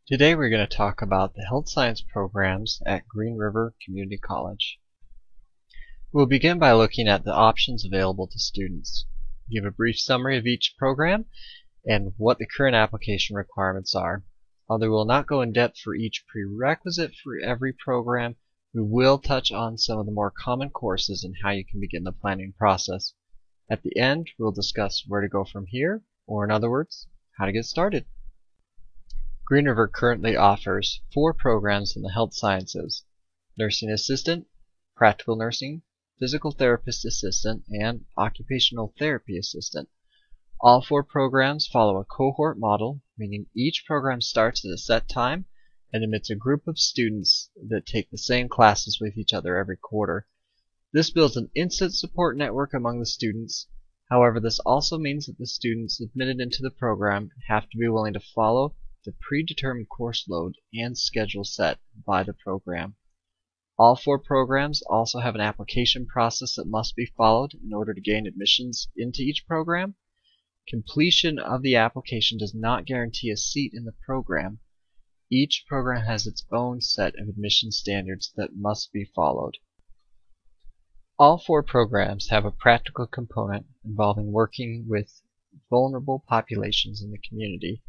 Today we're going to talk about the health science programs at Green River Community College. We'll begin by looking at the options available to students, give a brief summary of each program, and what the current application requirements are. Although we will not go in depth for each prerequisite for every program, we will touch on some of the more common courses and how you can begin the planning process. At the end, we'll discuss where to go from here, or in other words, how to get started. Green River currently offers 4 programs in the health sciences: nursing assistant, practical nursing, physical therapist assistant, and occupational therapy assistant. All 4 programs follow a cohort model, meaning each program starts at a set time and admits a group of students that take the same classes with each other every quarter. This builds an instant support network among the students. However, this also means that the students admitted into the program have to be willing to follow the predetermined course load and schedule set by the program. All 4 programs also have an application process that must be followed in order to gain admissions into each program. Completion of the application does not guarantee a seat in the program. Each program has its own set of admission standards that must be followed. All 4 programs have a practical component involving working with vulnerable populations in the community.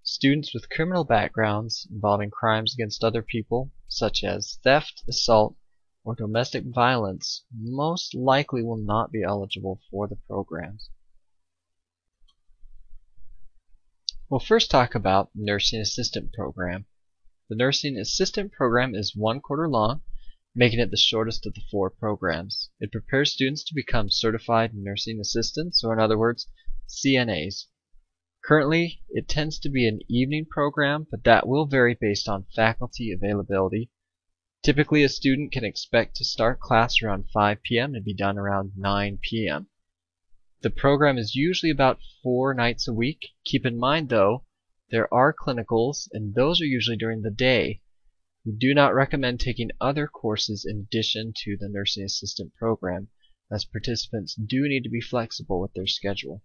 Students with criminal backgrounds involving crimes against other people, such as theft, assault, or domestic violence, most likely will not be eligible for the programs. We'll first talk about the Nursing Assistant Program. The Nursing Assistant Program is 1 quarter long, making it the shortest of the 4 programs. It prepares students to become certified nursing assistants, or in other words, CNAs. Currently, it tends to be an evening program, but that will vary based on faculty availability. Typically, a student can expect to start class around 5 p.m. and be done around 9 p.m. The program is usually about 4 nights a week. Keep in mind, though, there are clinicals, and those are usually during the day. We do not recommend taking other courses in addition to the nursing assistant program, as participants do need to be flexible with their schedule.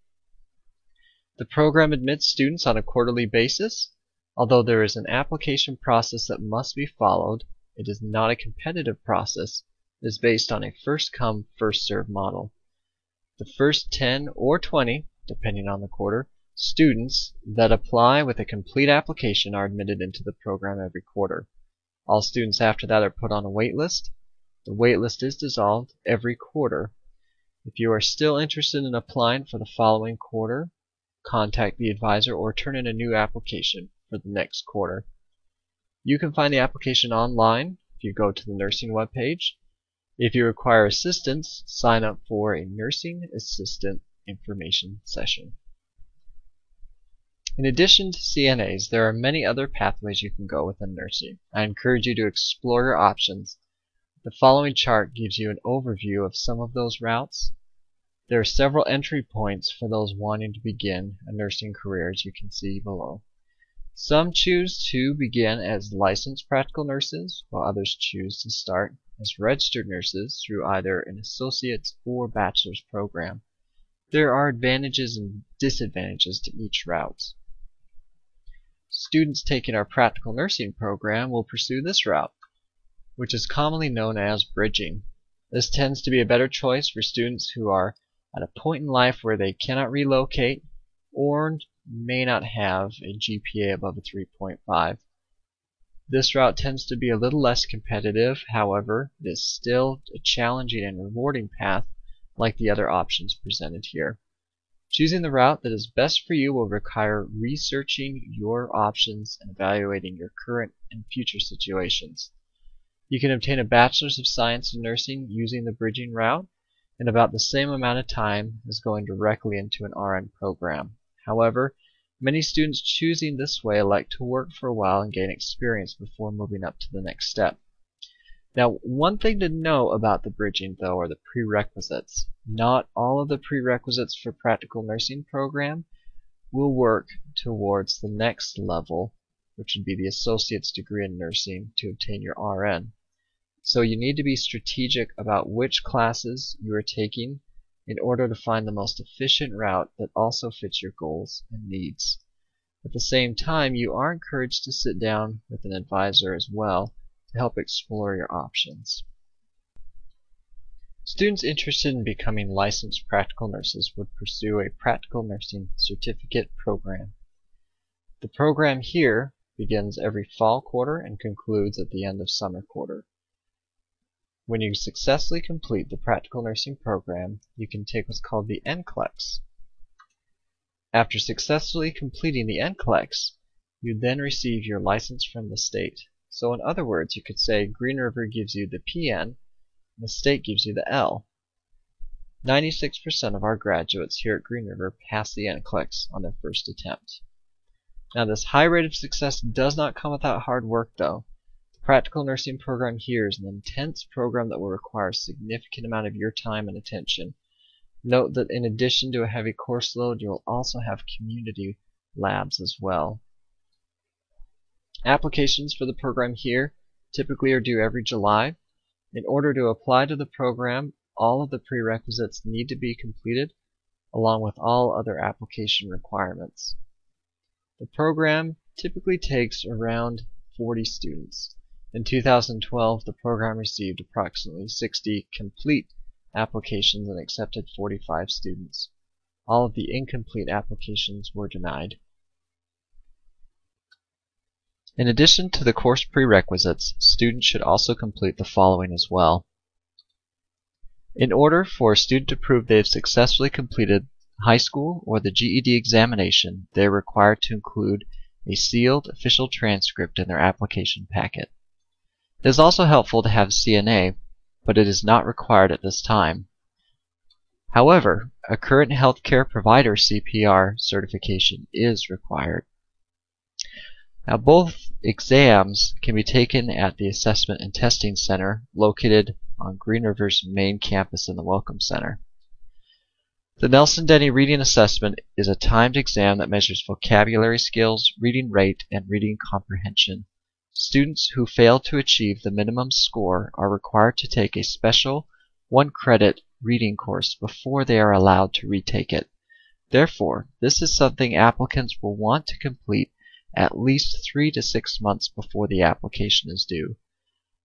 The program admits students on a quarterly basis. Although there is an application process that must be followed, it is not a competitive process. It is based on a first-come, first-served model. The first 10 or 20, depending on the quarter, students that apply with a complete application are admitted into the program every quarter. All students after that are put on a wait list. The wait list is dissolved every quarter. If you are still interested in applying for the following quarter, contact the advisor or turn in a new application for the next quarter. You can find the application online if you go to the nursing webpage. If you require assistance, sign up for a nursing assistant information session. In addition to CNAs, there are many other pathways you can go within nursing. I encourage you to explore your options. The following chart gives you an overview of some of those routes. There are several entry points for those wanting to begin a nursing career, as you can see below. Some choose to begin as licensed practical nurses, while others choose to start as registered nurses through either an associate's or bachelor's program. There are advantages and disadvantages to each route. Students taking our practical nursing program will pursue this route, which is commonly known as bridging. This tends to be a better choice for students who are at a point in life where they cannot relocate or may not have a GPA above a 3.5. This route tends to be a little less competitive. However, it is still a challenging and rewarding path like the other options presented here. Choosing the route that is best for you will require researching your options and evaluating your current and future situations. You can obtain a Bachelor's of Science in Nursing using the bridging route in about the same amount of time as going directly into an RN program. However, many students choosing this way elect to work for a while and gain experience before moving up to the next step. Now, one thing to know about the bridging, though, are the prerequisites. Not all of the prerequisites for practical nursing program will work towards the next level, which would be the associate's degree in nursing to obtain your RN. So you need to be strategic about which classes you are taking in order to find the most efficient route that also fits your goals and needs. At the same time, you are encouraged to sit down with an advisor as well to help explore your options. Students interested in becoming licensed practical nurses would pursue a practical nursing certificate program. The program here begins every fall quarter and concludes at the end of summer quarter. When you successfully complete the practical nursing program, you can take what's called the NCLEX. After successfully completing the NCLEX, you then receive your license from the state. So in other words, you could say Green River gives you the PN, and the state gives you the L. 96% of our graduates here at Green River pass the NCLEX on their first attempt. Now this high rate of success does not come without hard work though. The practical nursing program here is an intense program that will require a significant amount of your time and attention. Note that in addition to a heavy course load, you'll also have community labs as well. Applications for the program here typically are due every July. In order to apply to the program, all of the prerequisites need to be completed, along with all other application requirements. The program typically takes around 40 students. In 2012, the program received approximately 60 complete applications and accepted 45 students. All of the incomplete applications were denied. In addition to the course prerequisites, students should also complete the following as well. In order for a student to prove they have successfully completed high school or the GED examination, they are required to include a sealed official transcript in their application packet. It is also helpful to have CNA, but it is not required at this time. However, a current healthcare provider CPR certification is required. Now both exams can be taken at the Assessment and Testing Center located on Green River's main campus in the Welcome Center. The Nelson Denny Reading Assessment is a timed exam that measures vocabulary skills, reading rate, and reading comprehension. Students who fail to achieve the minimum score are required to take a special 1-credit reading course before they are allowed to retake it. Therefore, this is something applicants will want to complete at least 3 to 6 months before the application is due.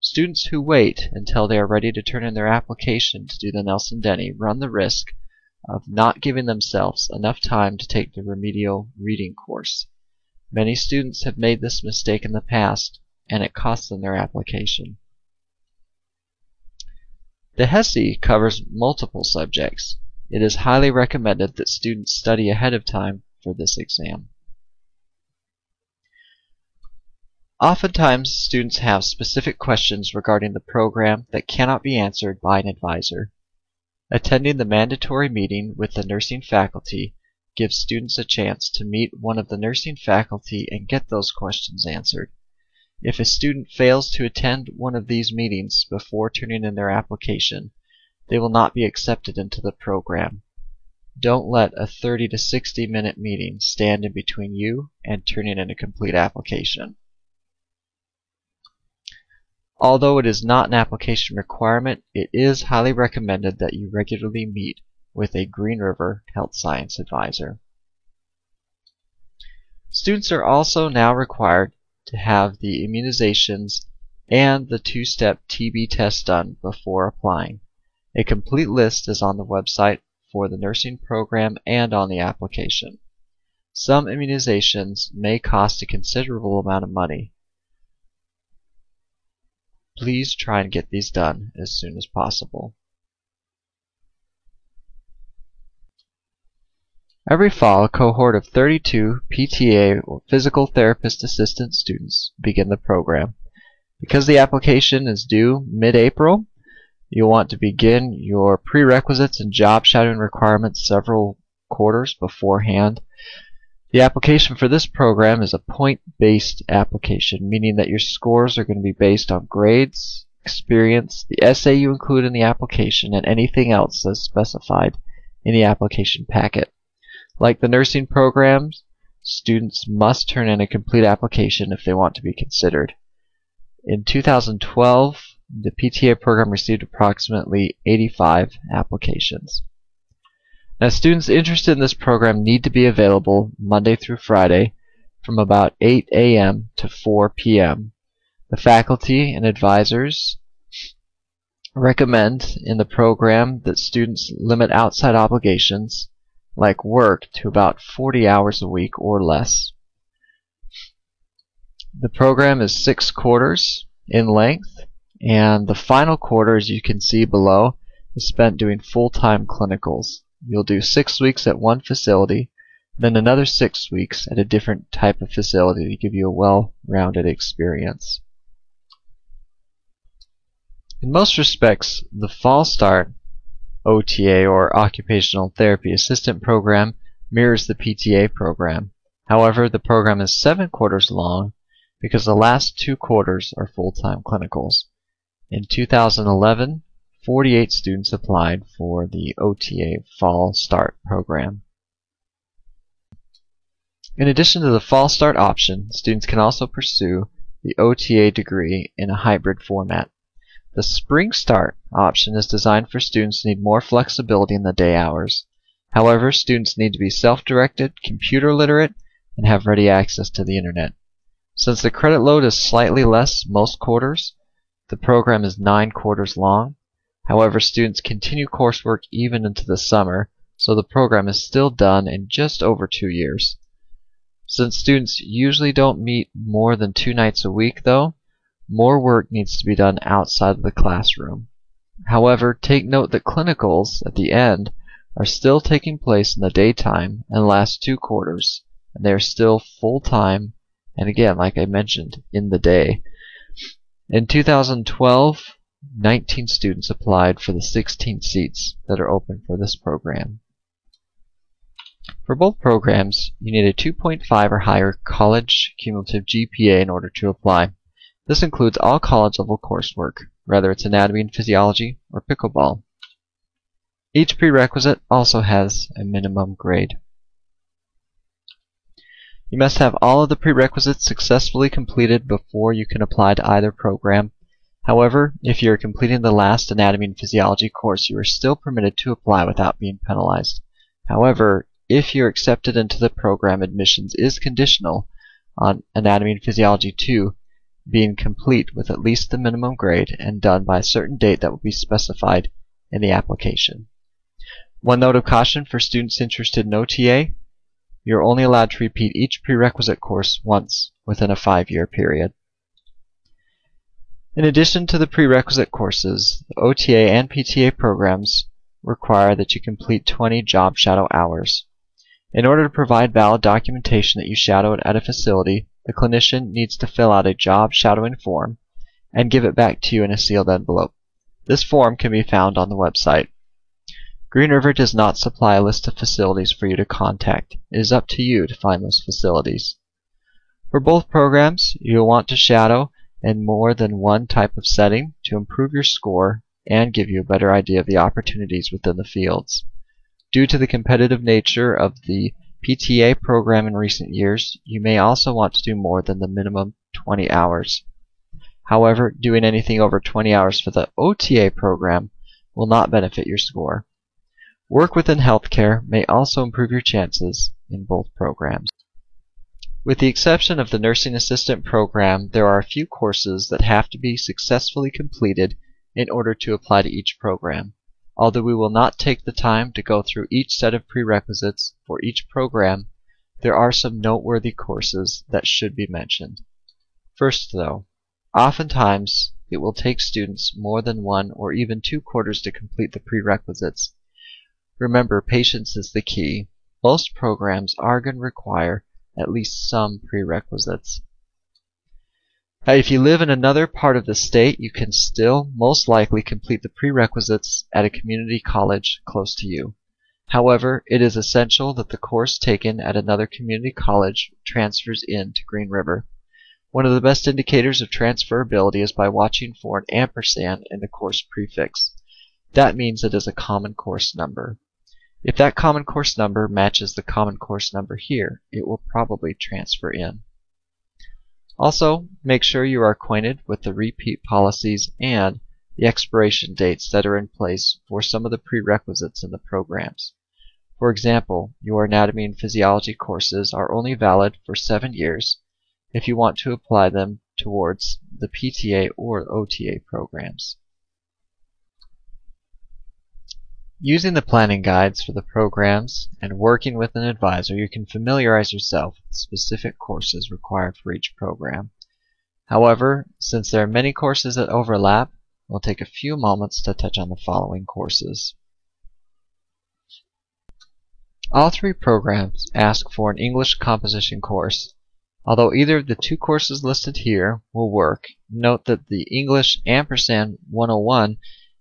Students who wait until they are ready to turn in their application to do the Nelson Denny run the risk of not giving themselves enough time to take the remedial reading course. Many students have made this mistake in the past, and it costs them their application. The HESI covers multiple subjects. It is highly recommended that students study ahead of time for this exam. Oftentimes, students have specific questions regarding the program that cannot be answered by an advisor. Attending the mandatory meeting with the nursing faculty gives students a chance to meet one of the nursing faculty and get those questions answered. If a student fails to attend one of these meetings before turning in their application, they will not be accepted into the program. Don't let a 30 to 60 minute meeting stand in between you and turning in a complete application. Although it is not an application requirement, it is highly recommended that you regularly meet with a Green River Health Science advisor. Students are also now required to have the immunizations and the 2-step TB test done before applying. A complete list is on the website for the nursing program and on the application. Some immunizations may cost a considerable amount of money. Please try and get these done as soon as possible. Every fall, a cohort of 32 PTA or physical therapist assistant students begin the program. Because the application is due mid-April, you'll want to begin your prerequisites and job shadowing requirements several quarters beforehand. The application for this program is a point-based application, meaning that your scores are going to be based on grades, experience, the essay you include in the application, and anything else as specified in the application packet. Like the nursing programs, students must turn in a complete application if they want to be considered. In 2012, the PTA program received approximately 85 applications. Now, students interested in this program need to be available Monday through Friday from about 8 a.m. to 4 p.m. The faculty and advisors recommend in the program that students limit outside obligations, like work, to about 40 hours a week or less. The program is 6 quarters in length, and the final quarter, as you can see below, is spent doing full-time clinicals. You'll do 6 weeks at one facility, then another 6 weeks at a different type of facility to give you a well-rounded experience. In most respects, the Fall Start OTA, or Occupational Therapy Assistant program, mirrors the PTA program. However, the program is 7 quarters long because the last 2 quarters are full-time clinicals. In 2011, 48 students applied for the OTA Fall Start program. In addition to the Fall Start option, students can also pursue the OTA degree in a hybrid format. The Spring Start option is designed for students who need more flexibility in the day hours. However, students need to be self-directed, computer literate, and have ready access to the internet. Since the credit load is slightly less most quarters, the program is 9 quarters long. However, students continue coursework even into the summer, so the program is still done in just over 2 years. Since students usually don't meet more than 2 nights a week, though, more work needs to be done outside of the classroom. However, take note that clinicals at the end are still taking place in the daytime and last 2 quarters, and they are still full-time, and again, like I mentioned, in the day. In 2012, 19 students applied for the 16 seats that are open for this program. For both programs, you need a 2.5 or higher college cumulative GPA in order to apply. This includes all college-level coursework, whether it's anatomy and physiology or pickleball. Each prerequisite also has a minimum grade. You must have all of the prerequisites successfully completed before you can apply to either program. However, if you are completing the last anatomy and physiology course, you are still permitted to apply without being penalized. However, if you're accepted into the program, admissions is conditional on Anatomy and Physiology 2 being complete with at least the minimum grade and done by a certain date that will be specified in the application. One note of caution for students interested in OTA: you're only allowed to repeat each prerequisite course once within a 5-year period. In addition to the prerequisite courses, the OTA and PTA programs require that you complete 20 job shadow hours. In order to provide valid documentation that you shadowed at a facility, the clinician needs to fill out a job shadowing form and give it back to you in a sealed envelope. This form can be found on the website. Green River does not supply a list of facilities for you to contact. It is up to you to find those facilities. For both programs, you will want to shadow in more than one type of setting to improve your score and give you a better idea of the opportunities within the fields. Due to the competitive nature of the PTA program in recent years, you may also want to do more than the minimum 20 hours. However, doing anything over 20 hours for the OTA program will not benefit your score. Work within healthcare may also improve your chances in both programs. With the exception of the nursing assistant program, there are a few courses that have to be successfully completed in order to apply to each program. Although we will not take the time to go through each set of prerequisites for each program, there are some noteworthy courses that should be mentioned. First, though, oftentimes it will take students more than 1 or even 2 quarters to complete the prerequisites. Remember, patience is the key. Most programs are going to require at least some prerequisites. If you live in another part of the state, you can still most likely complete the prerequisites at a community college close to you. However, it is essential that the course taken at another community college transfers in to Green River. One of the best indicators of transferability is by watching for an ampersand in the course prefix. That means it is a common course number. If that common course number matches the common course number here, it will probably transfer in. Also, make sure you are acquainted with the repeat policies and the expiration dates that are in place for some of the prerequisites in the programs. For example, your anatomy and physiology courses are only valid for 7 years if you want to apply them towards the PTA or OTA programs. Using the planning guides for the programs and working with an advisor, you can familiarize yourself with the specific courses required for each program. However, since there are many courses that overlap, we'll take a few moments to touch on the following courses. All 3 programs ask for an English composition course. Although either of the 2 courses listed here will work, note that the English & 101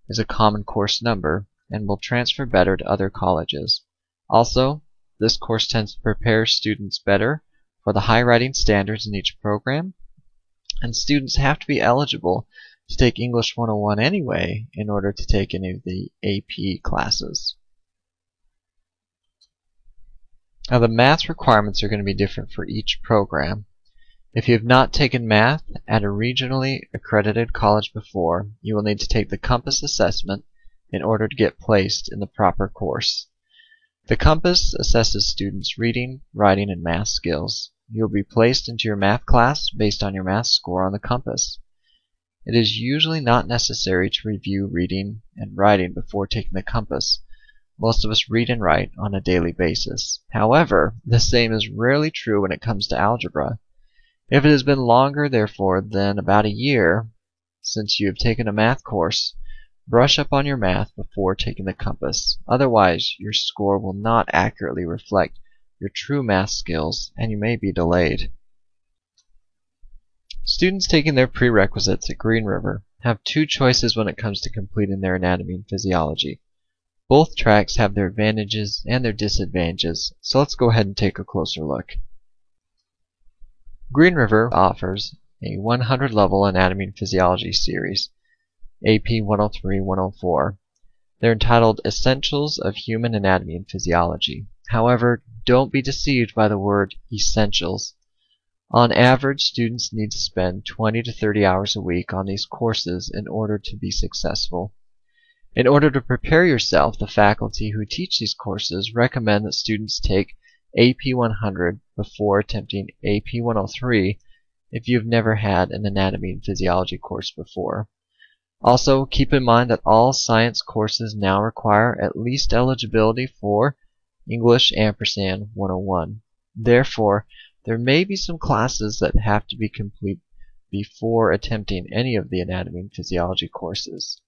is a common course number and will transfer better to other colleges. Also, this course tends to prepare students better for the high writing standards in each program, and students have to be eligible to take English 101 anyway in order to take any of the AP classes. Now the math requirements are going to be different for each program. If you have not taken math at a regionally accredited college before, you will need to take the Compass assessment in order to get placed in the proper course. The Compass assesses students' reading, writing, and math skills. You will be placed into your math class based on your math score on the Compass. It is usually not necessary to review reading and writing before taking the Compass. Most of us read and write on a daily basis. However, the same is rarely true when it comes to algebra. If it has been longer, therefore, than about a year since you have taken a math course, brush up on your math before taking the Compass. Otherwise, your score will not accurately reflect your true math skills and you may be delayed. Students taking their prerequisites at Green River have 2 choices when it comes to completing their anatomy and physiology. Both tracks have their advantages and their disadvantages, so let's go ahead and take a closer look. Green River offers a 100-level anatomy and physiology series, AP 103-104. They're entitled Essentials of Human Anatomy and Physiology. However, don't be deceived by the word essentials. On average, students need to spend 20 to 30 hours a week on these courses in order to be successful. In order to prepare yourself, the faculty who teach these courses recommend that students take AP 100 before attempting AP 103 if you've never had an anatomy and physiology course before. Also, keep in mind that all science courses now require at least eligibility for English & 101. Therefore, there may be some classes that have to be complete before attempting any of the anatomy and physiology courses.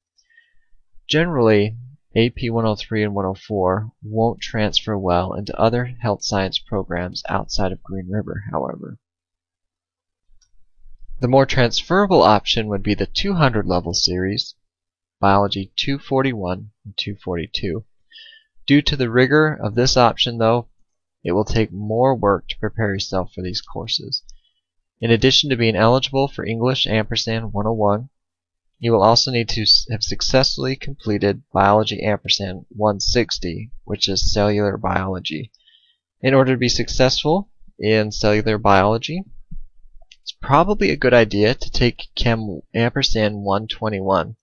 Generally, AP 103 and 104 won't transfer well into other health science programs outside of Green River, however. The more transferable option would be the 200-level series, Biology 241 and 242. Due to the rigor of this option, though, it will take more work to prepare yourself for these courses. In addition to being eligible for English & 101, you will also need to have successfully completed Biology & 160, which is cellular biology. In order to be successful in cellular biology, it's probably a good idea to take Chem & 121.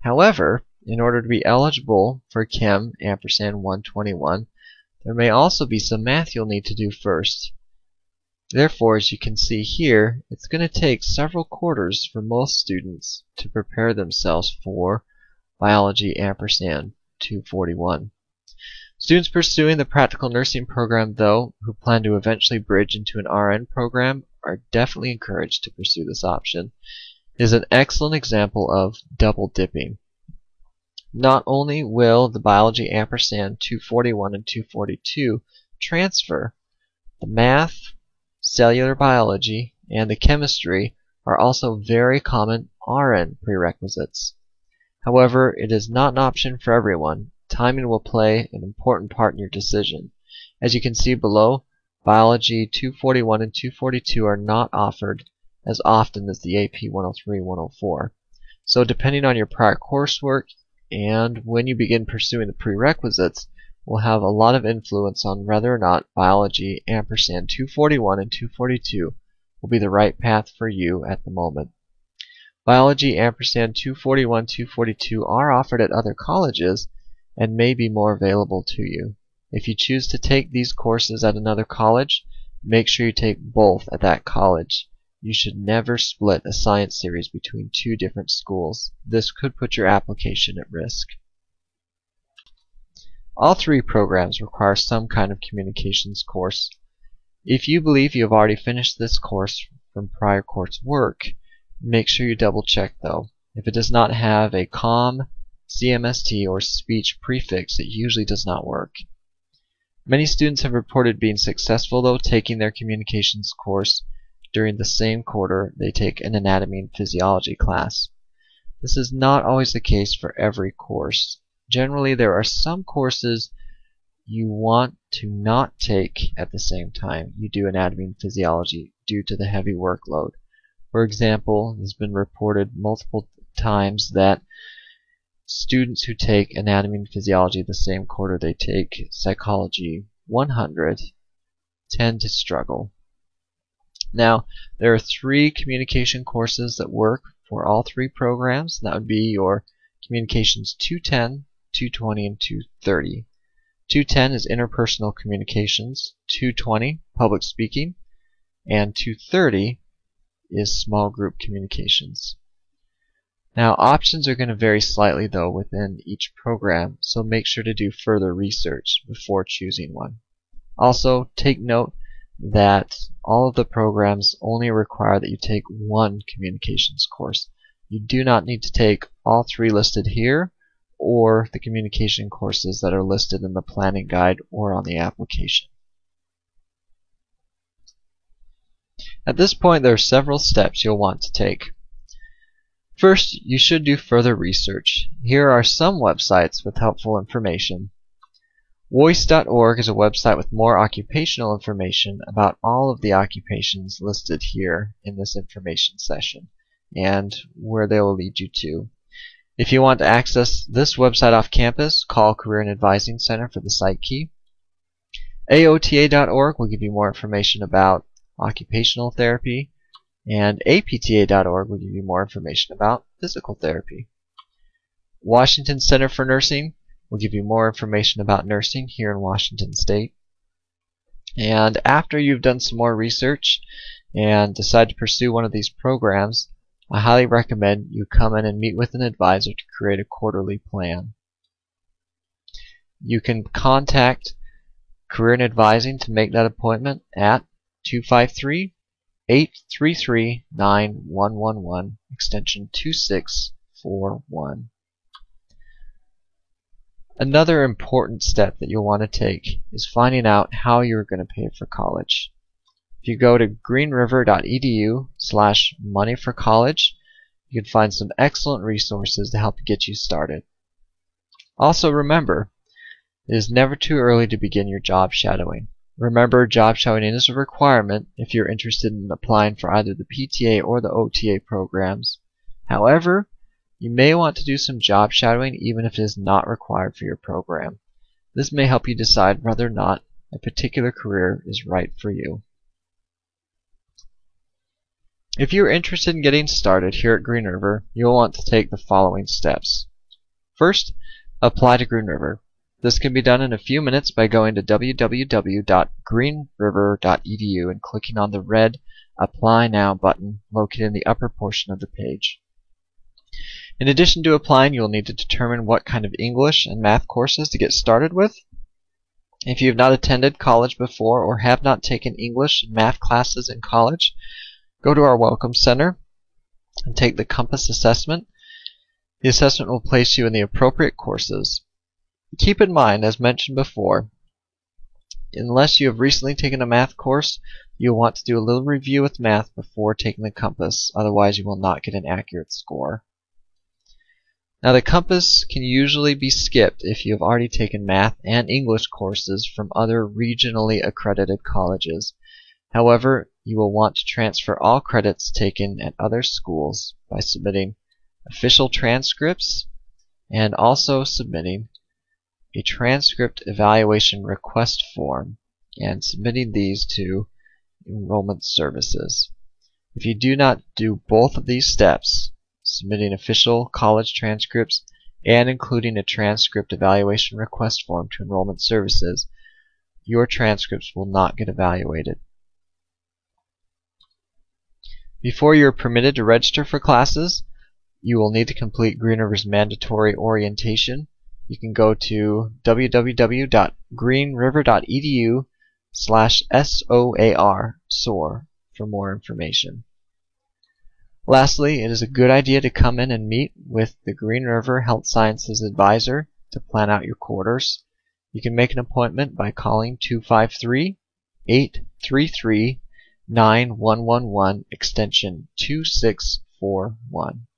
However, in order to be eligible for Chem & 121, there may also be some math you'll need to do first. Therefore, as you can see here, it's going to take several quarters for most students to prepare themselves for Biology & 241. Students pursuing the practical nursing program, though, who plan to eventually bridge into an RN program, are definitely encouraged to pursue this option. It is an excellent example of double dipping. Not only will the Biology & 241 and 242 transfer, the math, cellular biology, and the chemistry are also very common RN prerequisites. However, it is not an option for everyone. Timing will play an important part in your decision. As you can see below, Biology 241 and 242 are not offered as often as the AP 103-104. So depending on your prior coursework and when you begin pursuing the prerequisites, will have a lot of influence on whether or not Biology & 241 and 242 will be the right path for you at the moment. Biology & 241, 242 are offered at other colleges and may be more available to you. If you choose to take these courses at another college, make sure you take both at that college. You should never split a science series between two different schools. This could put your application at risk. All three programs require some kind of communications course. If you believe you have already finished this course from prior coursework, make sure you double check though. If it does not have a COM, CMST, or speech prefix, it usually does not work. Many students have reported being successful though taking their communications course during the same quarter they take an anatomy and physiology class. This is not always the case for every course. Generally, there are some courses you want to not take at the same time you do anatomy and physiology due to the heavy workload. For example, it has been reported multiple times that students who take anatomy and physiology the same quarter they take psychology 100 tend to struggle. Now, there are three communication courses that work for all three programs. That would be your Communications 210, 220, and 230. 210 is interpersonal communications, 220 public speaking, and 230 is small group communications. Now, options are going to vary slightly though within each program, so make sure to do further research before choosing one. Also, take note that all of the programs only require that you take one communications course. You do not need to take all three listed here or the communication courses that are listed in the planning guide or on the application. At this point, there are several steps you'll want to take. First, you should do further research. Here are some websites with helpful information. Voice.org is a website with more occupational information about all of the occupations listed here in this information session and where they will lead you to. If you want to access this website off campus, call Career and Advising Center for the site key. AOTA.org will give you more information about occupational therapy, and APTA.org will give you more information about physical therapy. Washington Center for Nursing will give you more information about nursing here in Washington State. And after you've done some more research and decide to pursue one of these programs, I highly recommend you come in and meet with an advisor to create a quarterly plan. You can contact Career and Advising to make that appointment at 253-833-9111, extension 2641. Another important step that you'll want to take is finding out how you're going to pay for college. If you go to greenriver.edu/moneyforcollege, you can find some excellent resources to help get you started. Also remember, it is never too early to begin your job shadowing. Remember, job shadowing is a requirement if you're interested in applying for either the PTA or the OTA programs. However, you may want to do some job shadowing even if it is not required for your program. This may help you decide whether or not a particular career is right for you. If you're interested in getting started here at Green River, you'll want to take the following steps. First, apply to Green River. This can be done in a few minutes by going to www.greenriver.edu and clicking on the red Apply Now button located in the upper portion of the page. In addition to applying, you'll need to determine what kind of English and math courses to get started with. If you have not attended college before or have not taken English and math classes in college, go to our Welcome Center and take the Compass assessment. The assessment will place you in the appropriate courses. Keep in mind, as mentioned before, unless you have recently taken a math course, you'll want to do a little review with math before taking the Compass, otherwise you will not get an accurate score. Now, the Compass can usually be skipped if you have already taken math and English courses from other regionally accredited colleges. However, you will want to transfer all credits taken at other schools by submitting official transcripts and also submitting a transcript evaluation request form and submitting these to enrollment services. If you do not do both of these steps, submitting official college transcripts and including a transcript evaluation request form to Enrollment Services, your transcripts will not get evaluated. Before you are permitted to register for classes, you will need to complete Green River's mandatory orientation. You can go to www.greenriver.edu/SOAR for more information. Lastly, it is a good idea to come in and meet with the Green River Health Sciences Advisor to plan out your quarters. You can make an appointment by calling 253-833-9111 extension 2641.